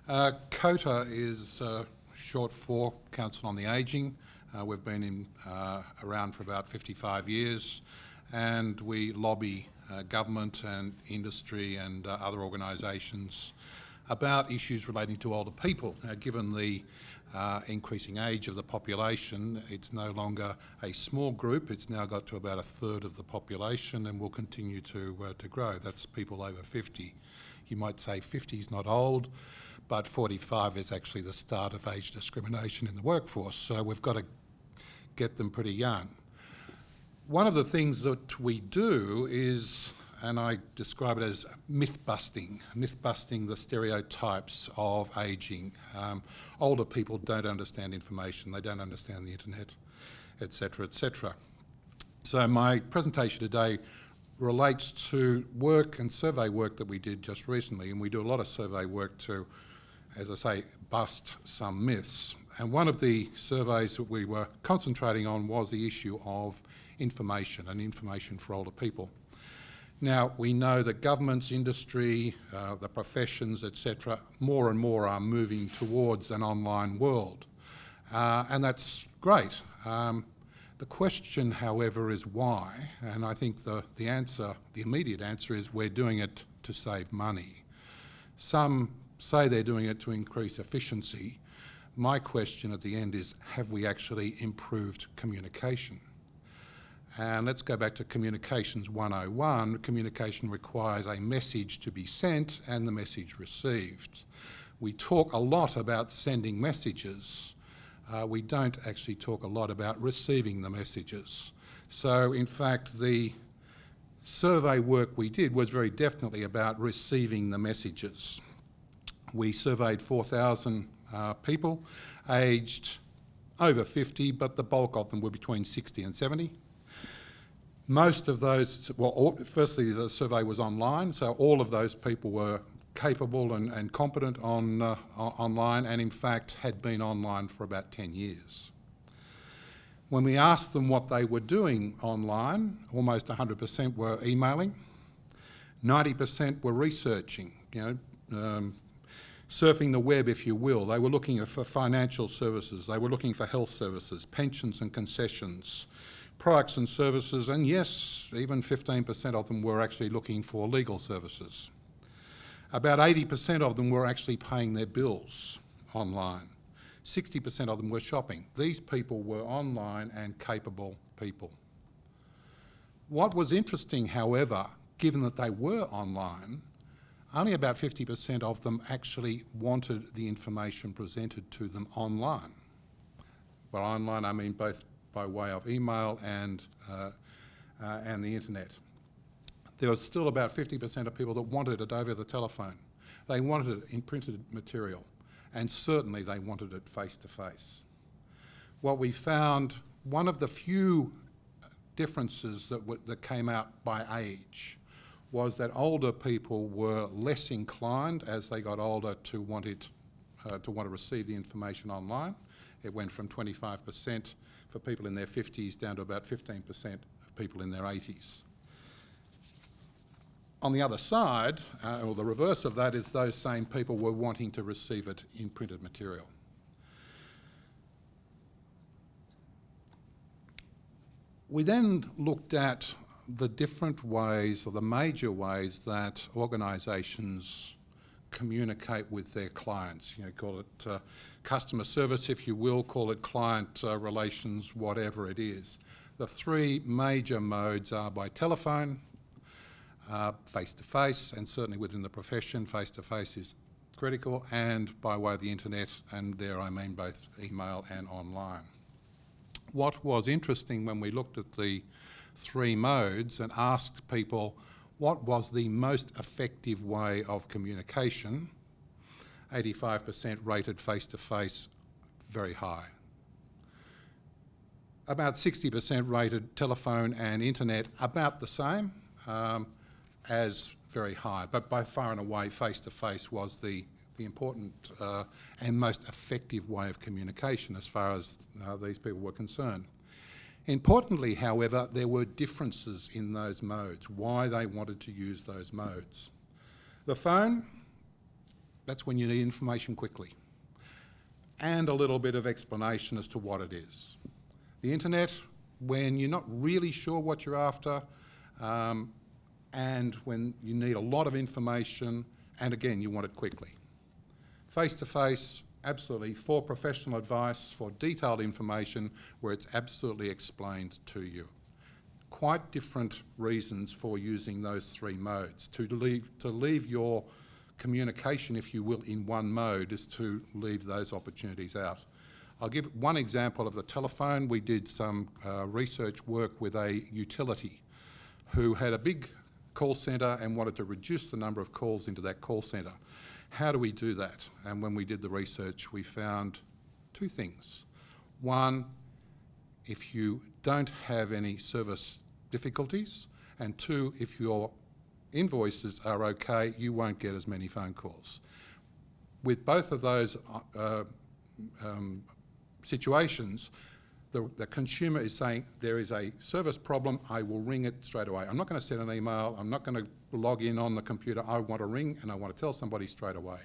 COTA is short for Council on the Ageing. We've been around for about 55 years, and we lobby government and industry and other organisations about issues relating to older people. Now, given the increasing age of the population, it's no longer a small group. It's now got to about a third of the population and will continue to grow. That's people over 50. You might say 50 is not old, but 45 is actually the start of age discrimination in the workforce. So we've got to get them pretty young. One of the things that we do is, and I describe it as myth-busting the stereotypes of ageing. Older people don't understand information, they don't understand the internet, etc., etc. So my presentation today relates to work and survey work that we did just recently, and we do a lot of survey work to, as I say, bust some myths. And one of the surveys that we were concentrating on was the issue of information and information for older people. Now, we know that governments, industry, the professions, etc., more and more are moving towards an online world. And that's great. The question, however, is why? And I think the immediate answer is we're doing it to save money. Some say they're doing it to increase efficiency. My question at the end is, have we actually improved communication? And let's go back to Communications 101. Communication requires a message to be sent and the message received. We talk a lot about sending messages. We don't actually talk a lot about receiving the messages. So in fact, the survey work we did was very definitely about receiving the messages. We surveyed 4,000 people aged over 50, but the bulk of them were between 60 and 70. Most of those, well, firstly, the survey was online, so all of those people were capable and competent online, and in fact had been online for about 10 years. When we asked them what they were doing online, almost 100% were emailing, 90% were researching, surfing the web, if you will. They were looking for financial services, they were looking for health services, pensions and concessions, products and services, and yes, even 15% of them were actually looking for legal services. About 80% of them were actually paying their bills online. 60% of them were shopping. These people were online and capable people. What was interesting, however, given that they were online, only about 50% of them actually wanted the information presented to them online. By online, I mean both by way of email and the internet. There was still about 50% of people that wanted it over the telephone. They wanted it in printed material, and certainly they wanted it face-to-face. What we found, one of the few differences that came out by age was that older people were less inclined as they got older to want to receive the information online. It went from 25% for people in their 50s down to about 15% of people in their 80s. On the other side, or the reverse of that, is those same people were wanting to receive it in printed material. We then looked at the different ways, or the major ways, that organisations communicate with their clients. Call it customer service, if you will, call it client relations, whatever it is. The three major modes are by telephone, face-to-face, and certainly within the profession, face-to-face is critical, and by way of the internet, and there I mean both email and online. What was interesting when we looked at the three modes and asked people what was the most effective way of communication, 85% rated face-to-face very high. About 60% rated telephone and internet about the same as very high, but by far and away face-to-face was the important and most effective way of communication as far as these people were concerned. Importantly, however, there were differences in those modes, why they wanted to use those modes. The phone, That's when you need information quickly. And a little bit of explanation as to what it is. The internet, when you're not really sure what you're after, and when you need a lot of information, and again, you want it quickly. Face-to-face, absolutely, for professional advice, for detailed information, where it's absolutely explained to you. Quite different reasons for using those three modes. To leave your communication, if you will, in one mode is to leave those opportunities out. I'll give one example of the telephone. We did some research work with a utility who had a big call centre and wanted to reduce the number of calls into that call centre. How do we do that? And when we did the research, we found two things. One, if you don't have any service difficulties, and two, if your invoices are okay, you won't get as many phone calls. With both of those situations, the consumer is saying, there is a service problem, I will ring it straight away. I'm not going to send an email, I'm not going to log in on the computer, I want to ring and I want to tell somebody straight away.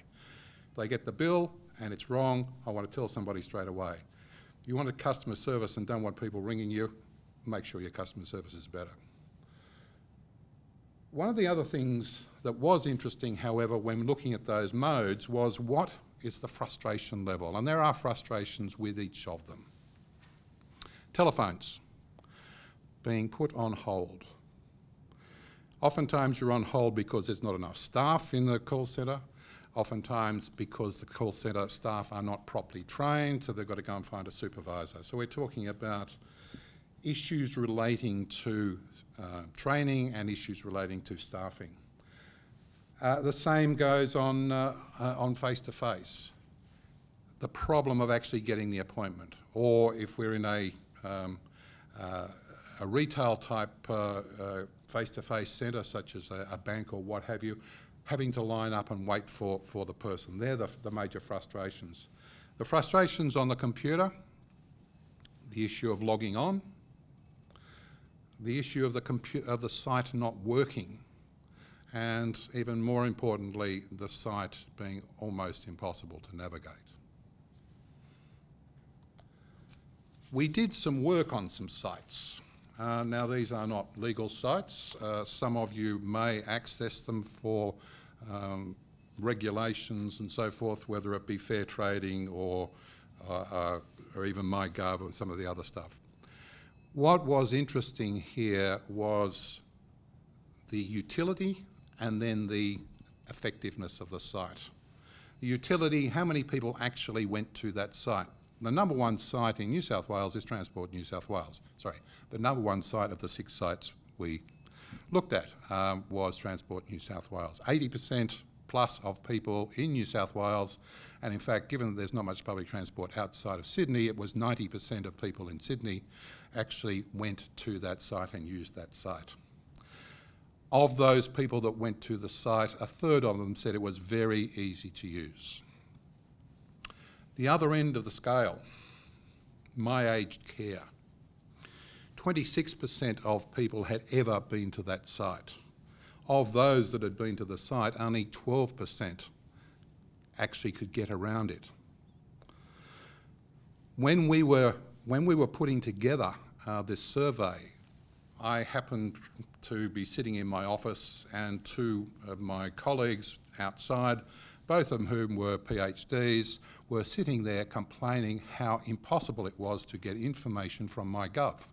If they get the bill and it's wrong, I want to tell somebody straight away. You want a customer service and don't want people ringing you, make sure your customer service is better. One of the other things that was interesting, however, when looking at those modes was what is the frustration level? And there are frustrations with each of them. Telephones, being put on hold. Oftentimes you're on hold because there's not enough staff in the call centre, oftentimes because the call centre staff are not properly trained, so they've got to go and find a supervisor. So we're talking about issues relating to training and issues relating to staffing. The same goes on face-to-face. The problem of actually getting the appointment, or if we're in a retail type face-to-face centre, such as a bank or what have you, having to line up and wait for the person. They're the major frustrations. The frustrations on the computer, the issue of logging on, the issue of the site not working, and even more importantly, the site being almost impossible to navigate. We did some work on some sites. Now these are not legal sites. Some of you may access them for regulations and so forth, whether it be fair trading or even MyGov or some of the other stuff. What was interesting here was the utility and then the effectiveness of the site. The utility, how many people actually went to that site? The number one site in New South Wales is Transport New South Wales. Sorry, the number one site of the 6 sites we looked at was Transport New South Wales. 80% plus of people in New South Wales, and in fact, given that there's not much public transport outside of Sydney, it was 90% of people in Sydney actually went to that site and used that site. Of those people that went to the site, a third of them said it was very easy to use. The other end of the scale, My Aged Care. 26% of people had ever been to that site. Of those that had been to the site, only 12% actually could get around it. When we were putting together this survey, I happened to be sitting in my office and two of my colleagues outside, both of whom were PhDs, were sitting there complaining how impossible it was to get information from MyGov.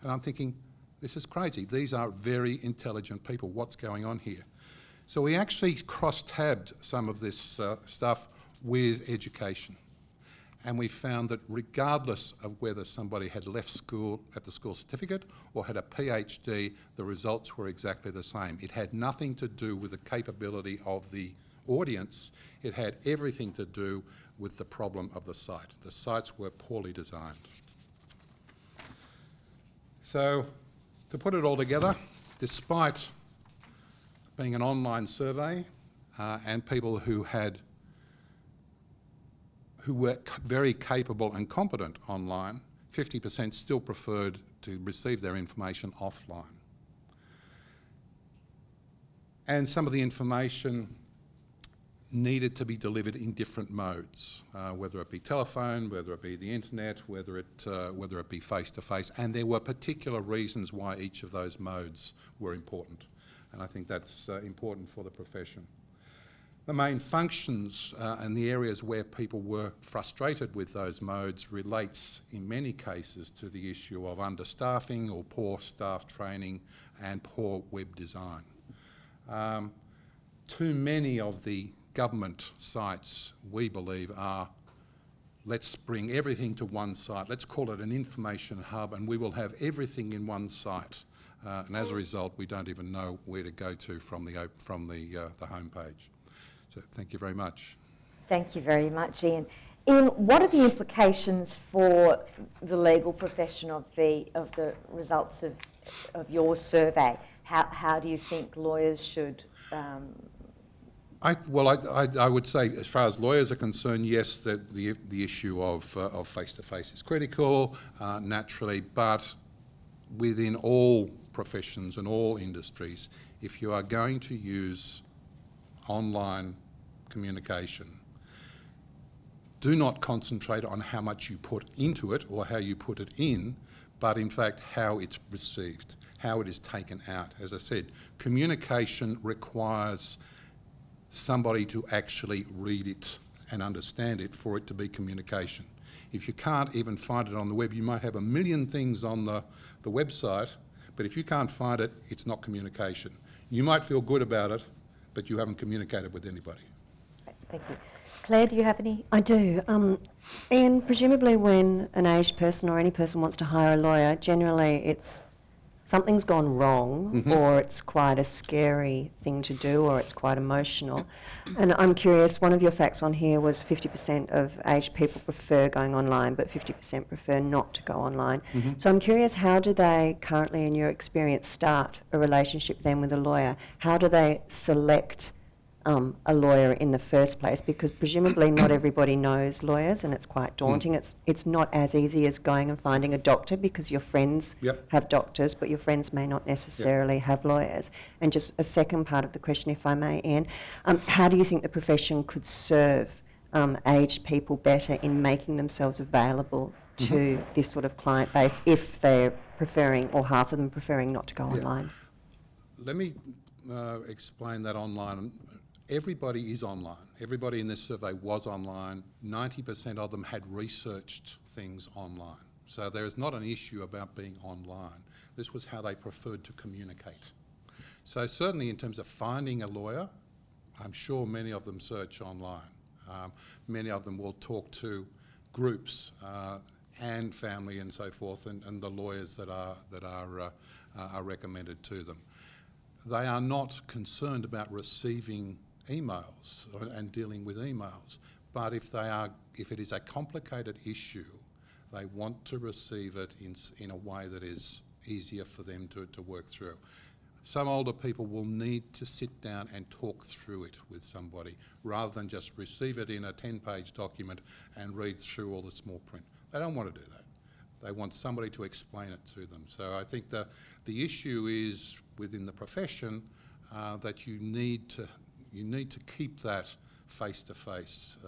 And I'm thinking, this is crazy. These are very intelligent people. What's going on here? So we actually cross-tabbed some of this stuff with education. And we found that regardless of whether somebody had left school at the school certificate or had a PhD, the results were exactly the same. It had nothing to do with the capability of the audience. It had everything to do with the problem of the site. The sites were poorly designed. So, to put it all together, despite being an online survey and people who were very capable and competent online, 50% still preferred to receive their information offline. And some of the information needed to be delivered in different modes, whether it be telephone, whether it be the internet, whether it be face-to-face, and there were particular reasons why each of those modes were important, and I think that's important for the profession. The main functions and the areas where people were frustrated with those modes relates in many cases to the issue of understaffing or poor staff training and poor web design. Too many of the government sites, we believe, are let's bring everything to one site, let's call it an information hub, and we will have everything in one site. And as a result, we don't even know where to go to from the homepage. So thank you very much. Thank you very much, Ian. Ian, what are the implications for the legal profession of the results of your survey? How do you think lawyers should? I would say, as far as lawyers are concerned, yes, the issue of face-to-face is critical, naturally, but within all professions and all industries, if you are going to use online communication, do not concentrate on how much you put into it or how you put it in, but in fact how it's received, how it is taken out. As I said, communication requires somebody to actually read it and understand it for it to be communication. If you can't even find it on the web, you might have a million things on the website, but if you can't find it, it's not communication. You might feel good about it, but you haven't communicated with anybody. Thank you. Claire, do you have any? I do. And presumably when an aged person or any person wants to hire a lawyer, generally it's something's gone wrong, or it's quite a scary thing to do, or it's quite emotional. And I'm curious, one of your facts on here was 50% of aged people prefer going online, but 50% prefer not to go online. So I'm curious, how do they currently, in your experience, start a relationship then with a lawyer? How do they select a lawyer in the first place? Because presumably not everybody knows lawyers, and it's quite daunting. It's not as easy as going and finding a doctor, because your friends have doctors, but your friends may not necessarily have lawyers. And just a second part of the question, if I may, Ian, how do you think the profession could serve aged people better in making themselves available to this sort of client base if they're preferring, or half of them preferring, not to go online? Let me explain that online. Everybody is online. Everybody in this survey was online. 90% of them had researched things online. So there is not an issue about being online. This was how they preferred to communicate. So certainly in terms of finding a lawyer, I'm sure many of them search online. Many of them will talk to groups and family and so forth, and the lawyers that are recommended to them. They are not concerned about receiving emails and dealing with emails, but if it is a complicated issue, they want to receive it in a way that is easier for them to work through. Some older people will need to sit down and talk through it with somebody rather than just receive it in a 10-page document and read through all the small print. They don't want to do that. They want somebody to explain it to them. So I think the issue is within the profession that you need to keep that face-to-face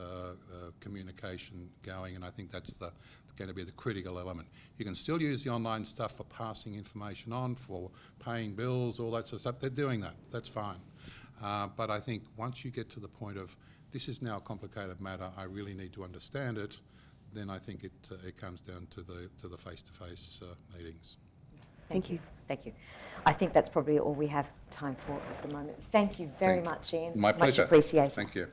communication going, and I think that's going to be the critical element. You can still use the online stuff for passing information on, for paying bills, all that sort of stuff. They're doing that. That's fine. But I think once you get to the point of this is now a complicated matter, I really need to understand it, then I think it comes down to the face-to-face meetings. Thank you. Thank you. I think that's probably all we have time for at the moment. Thank you very much, Ian. My pleasure. Much appreciated. Thank you.